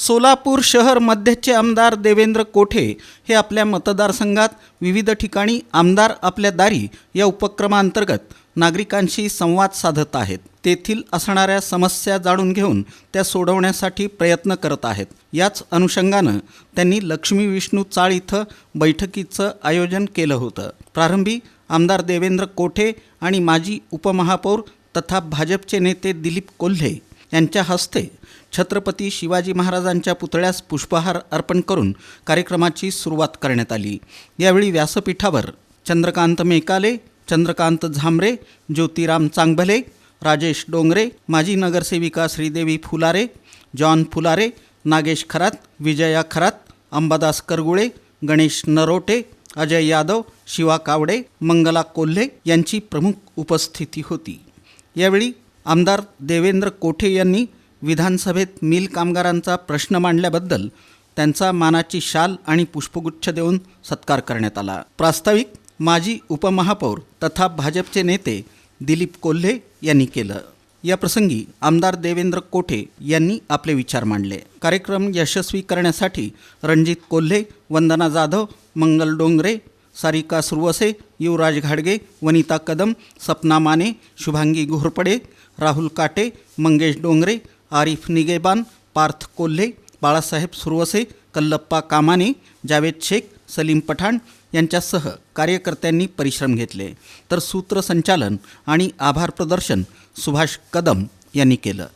सोलापूर शहर मध्यचे आमदार देवेंद्र कोठे हे आपल्या मतदारसंघात विविध ठिकाणी आमदार आपल्या दारी या उपक्रमांतर्गत नागरिकांशी संवाद साधत आहेत. तेथील असणाऱ्या समस्या जाणून घेऊन त्या सोडवण्यासाठी प्रयत्न करत आहेत. याच अनुषंगानं त्यांनी लक्ष्मी विष्णू चाळ इथं बैठकीचं आयोजन केलं होतं. प्रारंभी आमदार देवेंद्र कोठे आणि माजी उपमहापौर तथा भाजपचे नेते दिलीप कोल्हे यांच्या हस्ते छत्रपती शिवाजी महाराजांच्या पुतळ्यास पुष्पहार अर्पण करून कार्यक्रमाची सुरुवात करण्यात आली. यावेळी व्यासपीठावर चंद्रकांत मेकाले, चंद्रकांत झांबरे, ज्योतिराम चांगभले, राजेश डोंगरे, माजी नगरसेविका श्रीदेवी फुलारे, जॉन फुलारे, नागेश खरात, विजया खरात, अंबादास करगुळे, गणेश नरोटे, अजय यादव, शिवा कावडे, मंगला कोल्हे यांची प्रमुख उपस्थिती होती. यावेळी आमदार देवेंद्र कोठे यांनी विधानसभेत मिल कामगारांचा प्रश्न मांडल्याबद्दल त्यांचा मानाची शाल आणि पुष्पगुच्छ देऊन सत्कार करण्यात आला. प्रास्ताविक माजी उपमहापौर तथा भाजपचे नेते दिलीप कोल्हे यांनी केलं. या प्रसंगी आमदार देवेंद्र कोठे यांनी आपले विचार मांडले. कार्यक्रम यशस्वी करण्यासाठी रणजित कोल्हे, वंदना जाधव, मंगल डोंगरे, सारिका सुरवसे, युवराज घाडगे, वनिता कदम, सपना माने, शुभांगी घोरपडे, राहुल काटे, मंगेश डोंगरे, आरिफ निगेबान, पार्थ कोल्हे, बाळासाहेब सुरवसे, कल्लप्पा कामाने, जावेद शेख, सलीम पठाण यांच्यासह कार्यकर्त्यांनी परिश्रम घेतले. तर सूत्रसंचालन आणि आभार प्रदर्शन सुभाष कदम यांनी केलं.